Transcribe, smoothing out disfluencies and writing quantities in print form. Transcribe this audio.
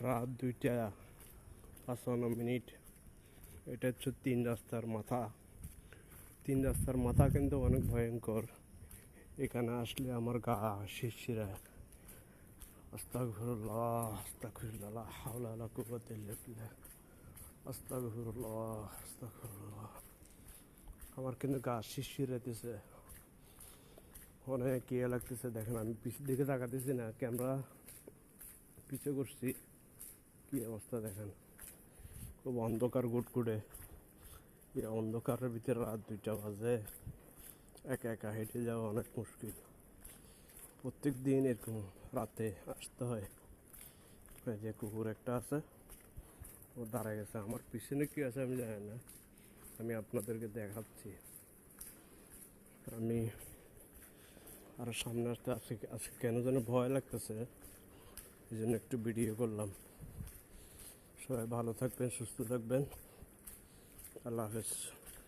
রাত 2:55। এটা হচ্ছে 3 রাস্তার মাথা। 3 রাস্তার মাথা কিন্তু অনেক ভয়ঙ্কর। এখানে আসলে আমার গা শিরশিরায়। আস্তাগফিরুল্লাহ, আস্তাগফিরুল্লাহ, লা হাওলা ওয়ালা কুওয়াতা ইল্লা বিল্লাহ। আস্তাগফিরুল্লাহ, আস্তাগফিরুল্লাহ। আমার কিন্তু গা শিরশিরাইতেছে, অনেক ইয়ে লাগতেছে। দেখেন আমি পিছের দিকে তাকাতেছি না, ক্যামেরা পিছে করছি, কি অবস্থা দেখেন। খুব অন্ধকার গুটগুটে। এই অন্ধকারের ভিতরে রাত 2টা বাজে, একা একা হেঁটে যাওয়া অনেক মুশকিল। প্রত্যেক দিন এরকম রাতে আসতে হয়। এই যে কুকুর একটা আছে, ও দাঁড়ায় গেছে। আমার পিছনে কি আছে আমি জানি না, আমি আপনাদেরকে দেখাচ্ছি। আমি আর সামনে আসতে আজকে কেন যেন ভয় লাগতেছে, এই জন্য একটু ভিডিও করলাম। সবাই ভালো থাকবেন, সুস্থ থাকবেন। আল্লাহ হাফেজ।